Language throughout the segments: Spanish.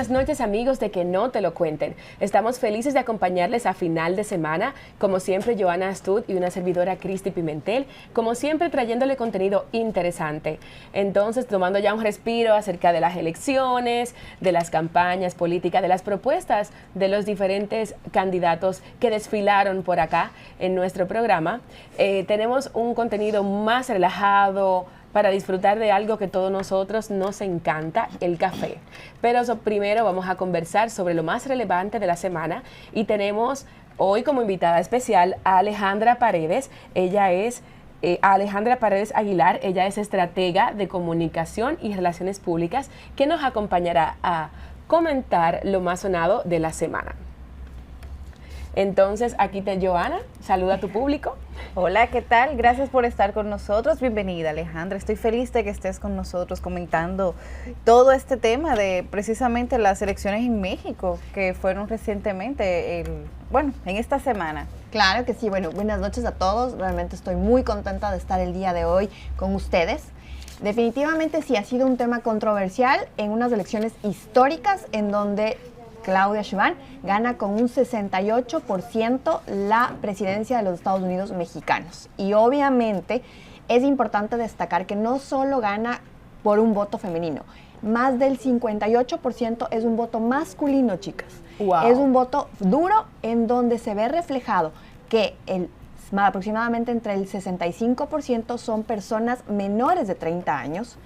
buenas noches amigos de Que No Te Lo Cuenten. Estamos felices de acompañarles a final de semana, como siempre Joana Astud y una servidora Cristi Pimentel, como siempre trayéndole contenido interesante. Entonces, tomando ya un respiro acerca de las elecciones, de las campañas políticas, de las propuestas de los diferentes candidatos que desfilaron por acá en nuestro programa, tenemos un contenido más relajado, para disfrutar de algo que todos nosotros nos encanta, el café. Pero primero vamos a conversar sobre lo más relevante de la semana y tenemos hoy como invitada especial a Alejandra Paredes. Ella es Alejandra Paredes Aguilar, ella es estratega de comunicación y relaciones públicas que nos acompañará a comentar lo más sonado de la semana. Entonces, aquí te Joana, saluda a tu público. Hola, ¿qué tal? Gracias por estar con nosotros. Bienvenida, Alejandra. Estoy feliz de que estés con nosotros comentando todo este tema de precisamente las elecciones en México que fueron recientemente, en esta semana. Claro que sí. Bueno, buenas noches a todos. Realmente estoy muy contenta de estar el día de hoy con ustedes. Definitivamente sí ha sido un tema controversial en unas elecciones históricas en donde Claudia Sheinbaum gana con un 68% la presidencia de los Estados Unidos mexicanos. Y obviamente es importante destacar que no solo gana por un voto femenino, más del 58% es un voto masculino, chicas. Wow. Es un voto duro en donde se ve reflejado que aproximadamente entre el 65% son personas menores de 30 años,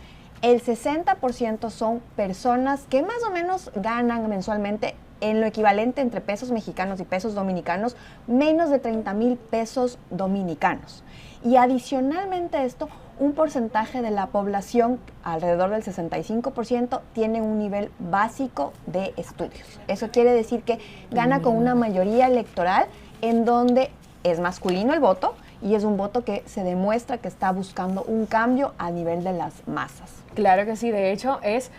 el 60% son personas que más o menos ganan mensualmente en lo equivalente entre pesos mexicanos y pesos dominicanos, menos de 30,000 pesos dominicanos. Y adicionalmente a esto, un porcentaje de la población, alrededor del 65%, tiene un nivel básico de estudios. Eso quiere decir que gana con una mayoría electoral en donde es masculino el voto y es un voto que se demuestra que está buscando un cambio a nivel de las masas. Claro que sí, de hecho es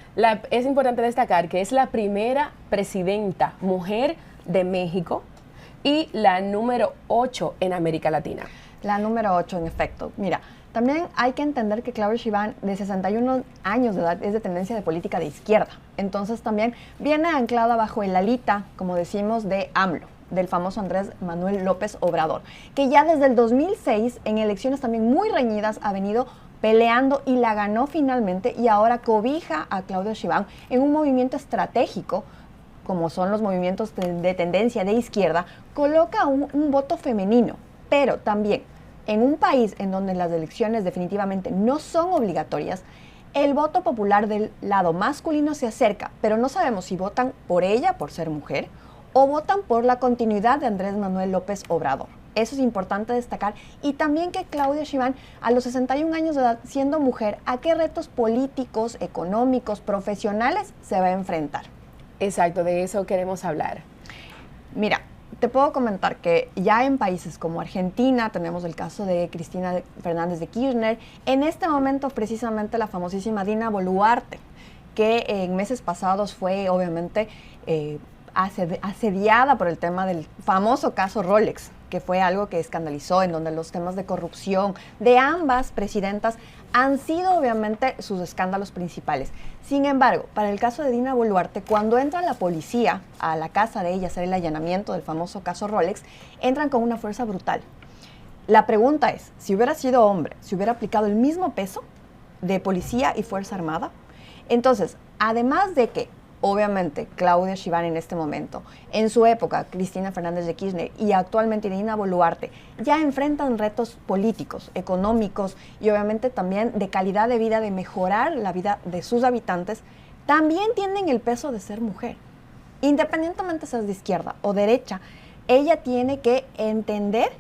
importante destacar que es la primera presidenta mujer de México y la número 8 en América Latina. La número 8, en efecto. Mira, también hay que entender que Claudia Sheinbaum, de 61 años de edad, es de tendencia de política de izquierda. Entonces también viene anclada bajo el alita, como decimos, de AMLO, del famoso Andrés Manuel López Obrador, que ya desde el 2006, en elecciones también muy reñidas, ha venido peleando y la ganó finalmente y ahora cobija a Claudia Sheinbaum en un movimiento estratégico, como son los movimientos de tendencia de izquierda, coloca un voto femenino, pero también en un país en donde las elecciones definitivamente no son obligatorias, el voto popular del lado masculino se acerca, pero no sabemos si votan por ella, por ser mujer, o votan por la continuidad de Andrés Manuel López Obrador. Eso es importante destacar. Y también que Claudia Sheinbaum, a los 61 años de edad, siendo mujer, ¿a qué retos políticos, económicos, profesionales se va a enfrentar? Exacto, de eso queremos hablar. Mira, te puedo comentar que ya en países como Argentina tenemos el caso de Cristina Fernández de Kirchner. En este momento, precisamente, la famosísima Dina Boluarte, que en meses pasados fue, obviamente, asediada por el tema del famoso caso Rolex, que fue algo que escandalizó, en donde los temas de corrupción de ambas presidentas han sido obviamente sus escándalos principales. Sin embargo, para el caso de Dina Boluarte, cuando entra la policía a la casa de ella a hacer el allanamiento del famoso caso Rolex, entran con una fuerza brutal. La pregunta es, si hubiera sido hombre, ¿se hubiera aplicado el mismo peso de policía y fuerza armada? Entonces, además de que obviamente Claudia Sheinbaum en este momento, en su época Cristina Fernández de Kirchner y actualmente Dina Boluarte ya enfrentan retos políticos, económicos y obviamente también de calidad de vida, de mejorar la vida de sus habitantes, también tienen el peso de ser mujer. Independientemente seas de izquierda o derecha, ella tiene que entender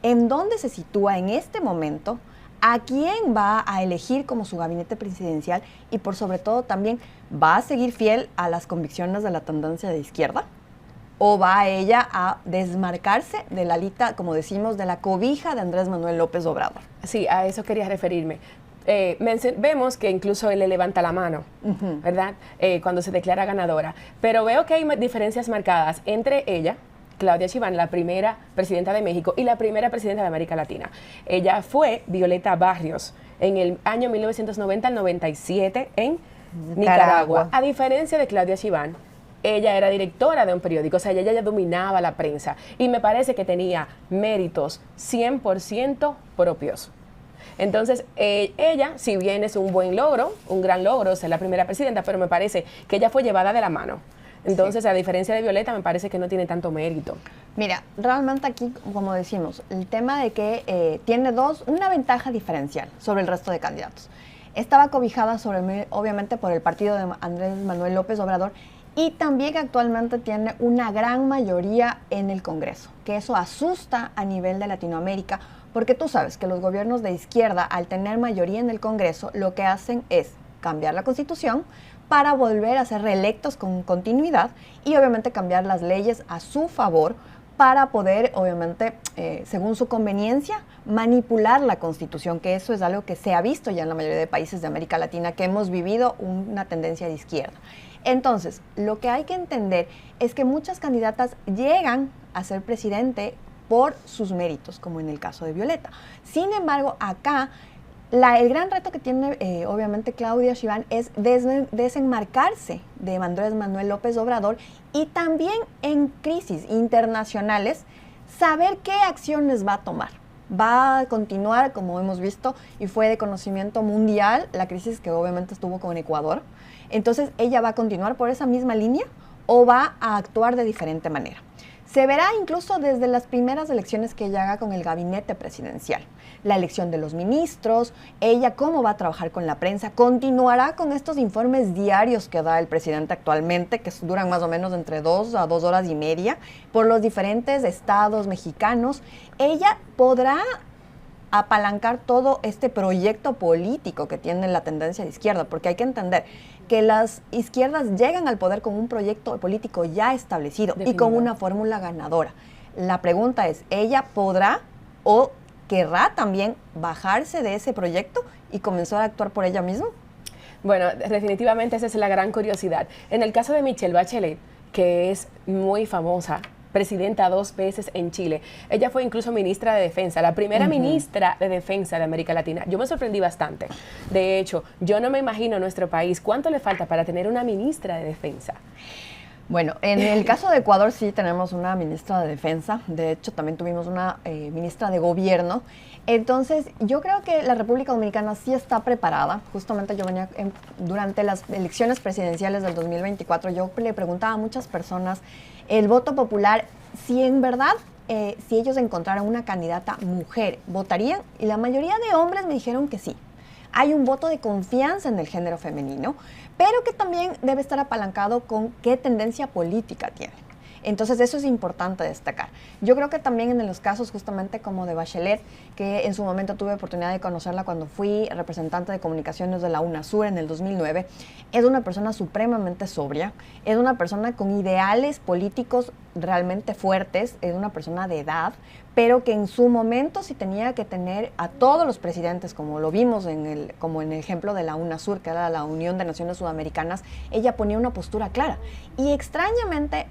en dónde se sitúa en este momento, a quién va a elegir como su gabinete presidencial y por sobre todo también va a seguir fiel a las convicciones de la tendencia de izquierda o va ella a desmarcarse de la alita, como decimos, de la cobija de Andrés Manuel López Obrador. Sí, a eso quería referirme. Vemos que incluso él le levanta la mano, ¿verdad? Cuando se declara ganadora, pero veo que hay diferencias marcadas entre ella, Claudia Sheinbaum, la primera presidenta de México y la primera presidenta de América Latina. Ella fue Violeta Barrios en el año 1990 al 97 en Nicaragua. A diferencia de Claudia Sheinbaum, ella era directora de un periódico, o sea, ella ya dominaba la prensa y me parece que tenía méritos 100% propios. Entonces, ella, si bien es un buen logro, un gran logro, ser la primera presidenta, pero me parece que ella fue llevada de la mano. Entonces, a diferencia de Violeta, me parece que no tiene tanto mérito. Mira, realmente aquí, como decimos, el tema de que tiene una ventaja diferencial sobre el resto de candidatos. Estaba cobijada obviamente por el partido de Andrés Manuel López Obrador y también actualmente tiene una gran mayoría en el Congreso, que eso asusta a nivel de Latinoamérica, porque tú sabes que los gobiernos de izquierda, al tener mayoría en el Congreso, lo que hacen es cambiar la Constitución para volver a ser reelectos con continuidad y obviamente cambiar las leyes a su favor para poder, obviamente, según su conveniencia, manipular la Constitución, que eso es algo que se ha visto ya en la mayoría de países de América Latina, que hemos vivido una tendencia de izquierda. Entonces, lo que hay que entender es que muchas candidatas llegan a ser presidente por sus méritos, como en el caso de Violeta. Sin embargo, acá el gran reto que tiene obviamente Claudia Sheinbaum es desenmarcarse de Andrés Manuel López Obrador y también en crisis internacionales saber qué acciones va a tomar. Va a continuar, como hemos visto, y fue de conocimiento mundial, la crisis que obviamente estuvo con Ecuador. Entonces, ¿ella va a continuar por esa misma línea o va a actuar de diferente manera? Se verá incluso desde las primeras elecciones que ella haga con el gabinete presidencial. La elección de los ministros, ella cómo va a trabajar con la prensa, continuará con estos informes diarios que da el presidente actualmente, que duran más o menos entre 2 a 2 horas y media, por los diferentes estados mexicanos. Ella podrá apalancar todo este proyecto político que tiene la tendencia de izquierda, porque hay que entender que las izquierdas llegan al poder con un proyecto político ya establecido y con una fórmula ganadora. La pregunta es, ¿ella podrá o querrá también bajarse de ese proyecto y comenzar a actuar por ella misma? Bueno, definitivamente esa es la gran curiosidad. En el caso de Michelle Bachelet, que es muy famosa, presidenta 2 veces en Chile. Ella fue incluso ministra de Defensa, la primera ministra de Defensa de América Latina. Yo me sorprendí bastante. De hecho, yo no me imagino a nuestro país cuánto le falta para tener una ministra de Defensa. Bueno, en el caso de Ecuador sí tenemos una ministra de Defensa. De hecho, también tuvimos una ministra de Gobierno. Entonces, yo creo que la República Dominicana sí está preparada. Justamente yo venía durante las elecciones presidenciales del 2024, yo le preguntaba a muchas personas el voto popular, si en verdad, si ellos encontraran una candidata mujer, ¿votarían? Y la mayoría de hombres me dijeron que sí. Hay un voto de confianza en el género femenino, pero que también debe estar apalancado con qué tendencia política tiene. Entonces eso es importante destacar. Yo creo que también en los casos justamente como de Bachelet, que en su momento tuve oportunidad de conocerla cuando fui representante de comunicaciones de la UNASUR en el 2009, es una persona supremamente sobria, es una persona con ideales políticos realmente fuertes, es una persona de edad, pero que en su momento si tenía que tener a todos los presidentes, como lo vimos como en el ejemplo de la UNASUR, que era la Unión de Naciones Sudamericanas, ella ponía una postura clara. Y extrañamente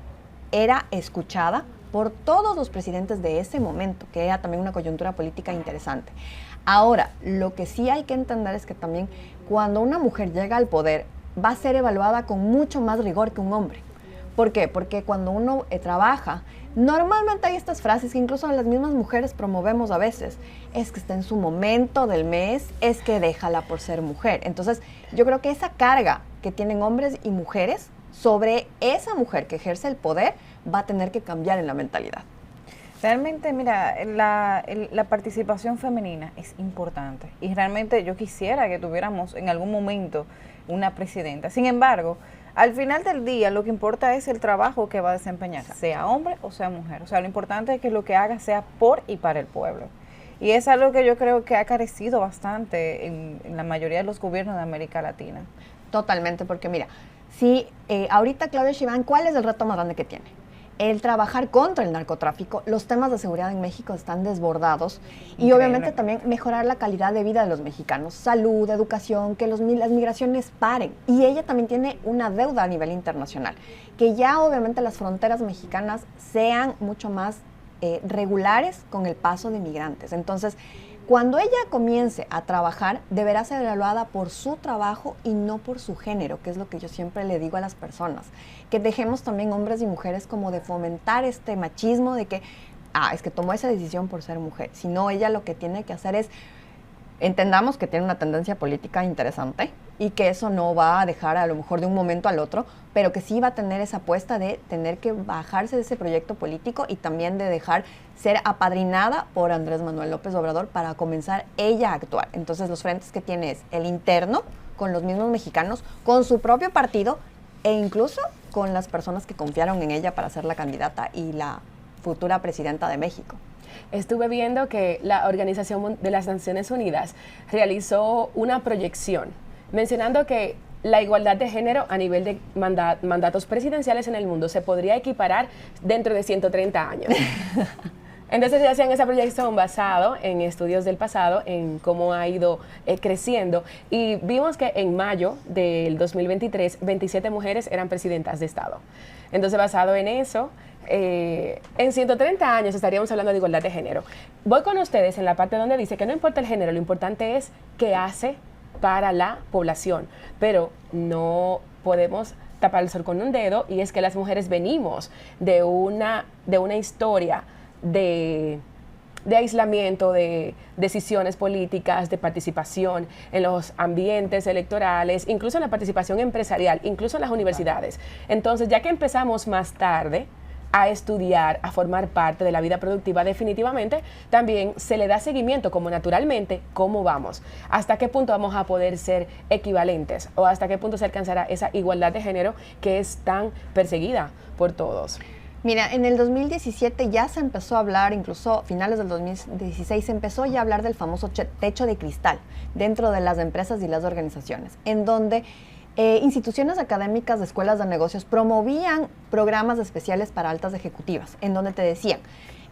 era escuchada por todos los presidentes de ese momento, que era también una coyuntura política interesante. Ahora, lo que sí hay que entender es que también cuando una mujer llega al poder, va a ser evaluada con mucho más rigor que un hombre. ¿Por qué? Porque cuando uno trabaja, normalmente hay estas frases que incluso las mismas mujeres promovemos a veces. Es que está en su momento del mes, es que déjala por ser mujer. Entonces, yo creo que esa carga que tienen hombres y mujeres sobre esa mujer que ejerce el poder va a tener que cambiar en la mentalidad. Realmente, mira, la participación femenina es importante y realmente yo quisiera que tuviéramos en algún momento una presidenta. Sin embargo, al final del día lo que importa es el trabajo que va a desempeñar, sea hombre o sea mujer. O sea, lo importante es que lo que haga sea por y para el pueblo. Y es algo que yo creo que ha carecido bastante en la mayoría de los gobiernos de América Latina. Totalmente, porque mira, si ahorita Claudia Sheinbaum, ¿cuál es el reto más grande que tiene? El trabajar contra el narcotráfico. Los temas de seguridad en México están desbordados. Y obviamente también mejorar la calidad de vida de los mexicanos. Salud, educación, que las migraciones paren. Y ella también tiene una deuda a nivel internacional. Que ya obviamente las fronteras mexicanas sean mucho más regulares con el paso de migrantes. Entonces, Cuando ella comience a trabajar, deberá ser evaluada por su trabajo y no por su género, que es lo que yo siempre le digo a las personas. Que dejemos también hombres y mujeres como de fomentar este machismo de que, es que tomó esa decisión por ser mujer. Sino ella lo que tiene que hacer es, entendamos que tiene una tendencia política interesante y que eso no va a dejar a lo mejor de un momento al otro, pero que sí va a tener esa apuesta de tener que bajarse de ese proyecto político y también de dejar ser apadrinada por Andrés Manuel López Obrador para comenzar ella a actuar. Entonces los frentes que tiene es el interno, con los mismos mexicanos, con su propio partido e incluso con las personas que confiaron en ella para ser la candidata y la futura presidenta de México. Estuve viendo que la Organización de las Naciones Unidas realizó una proyección mencionando que la igualdad de género a nivel de mandatos presidenciales en el mundo se podría equiparar dentro de 130 años. Entonces se hacían esa proyección basado en estudios del pasado, en cómo ha ido creciendo, y vimos que en mayo del 2023, 27 mujeres eran presidentas de Estado. Entonces, basado en eso, en 130 años estaríamos hablando de igualdad de género. Voy con ustedes en la parte donde dice que no importa el género, lo importante es qué hace para la población, pero no podemos tapar el sol con un dedo, y es que las mujeres venimos de una historia de aislamiento, de decisiones políticas, de participación en los ambientes electorales, incluso en la participación empresarial, incluso en las universidades. Entonces, ya que empezamos más tarde a estudiar, a formar parte de la vida productiva, definitivamente también se le da seguimiento como naturalmente cómo vamos, hasta qué punto vamos a poder ser equivalentes o hasta qué punto se alcanzará esa igualdad de género que es tan perseguida por todos. Mira, en el 2017 ya se empezó a hablar, incluso finales del 2016, se empezó ya a hablar del famoso techo de cristal dentro de las empresas y las organizaciones, en donde instituciones académicas de escuelas de negocios promovían programas especiales para altas ejecutivas, en donde te decían,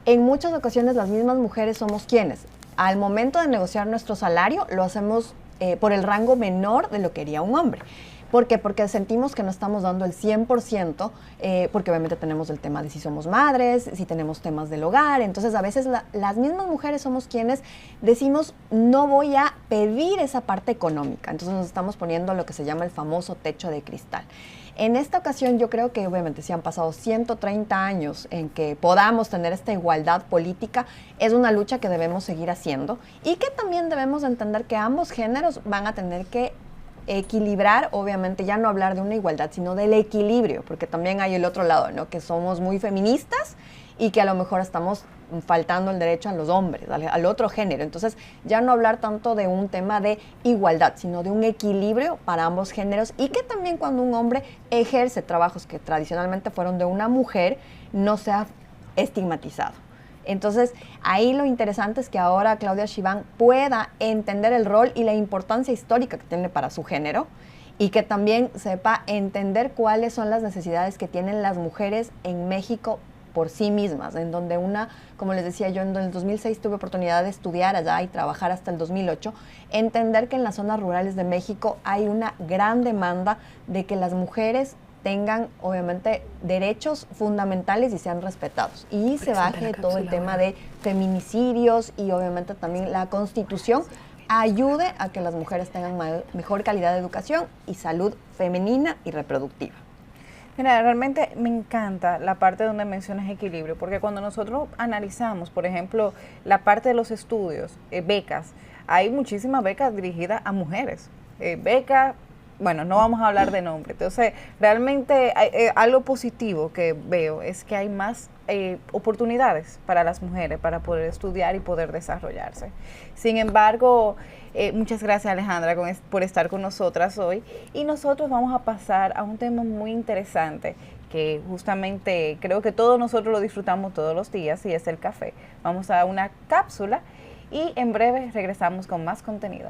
en muchas ocasiones las mismas mujeres somos quienes, al momento de negociar nuestro salario, lo hacemos por el rango menor de lo que haría un hombre. ¿Por qué? Porque sentimos que no estamos dando el 100%, porque obviamente tenemos el tema de si somos madres, si tenemos temas del hogar. Entonces, a veces las mismas mujeres somos quienes decimos, no voy a pedir esa parte económica. Entonces, nos estamos poniendo lo que se llama el famoso techo de cristal. En esta ocasión, yo creo que obviamente si han pasado 130 años en que podamos tener esta igualdad política, es una lucha que debemos seguir haciendo y que también debemos entender que ambos géneros van a tener que equilibrar, obviamente ya no hablar de una igualdad, sino del equilibrio, porque también hay el otro lado, ¿no? Que somos muy feministas y que a lo mejor estamos faltando el derecho a los hombres, al otro género. Entonces, ya no hablar tanto de un tema de igualdad, sino de un equilibrio para ambos géneros y que también cuando un hombre ejerce trabajos que tradicionalmente fueron de una mujer, no sea estigmatizado. Entonces, ahí lo interesante es que ahora Claudia Sheinbaum pueda entender el rol y la importancia histórica que tiene para su género y que también sepa entender cuáles son las necesidades que tienen las mujeres en México por sí mismas, en donde como les decía yo, en el 2006 tuve oportunidad de estudiar allá y trabajar hasta el 2008, entender que en las zonas rurales de México hay una gran demanda de que las mujeres tengan, obviamente, derechos fundamentales y sean respetados. Y se baje todo el tema de feminicidios y, obviamente, también la Constitución ayude a que las mujeres tengan mejor calidad de educación y salud femenina y reproductiva. Mira, realmente me encanta la parte donde mencionas equilibrio, porque cuando nosotros analizamos, por ejemplo, la parte de los estudios, becas, hay muchísimas becas dirigidas a mujeres. Becas, bueno, no vamos a hablar de nombre. Entonces, realmente algo positivo que veo es que hay más oportunidades para las mujeres para poder estudiar y poder desarrollarse. Sin embargo, muchas gracias, Alejandra, por estar con nosotras hoy. Y nosotros vamos a pasar a un tema muy interesante que justamente creo que todos nosotros lo disfrutamos todos los días y es el café. Vamos a una cápsula y en breve regresamos con más contenido.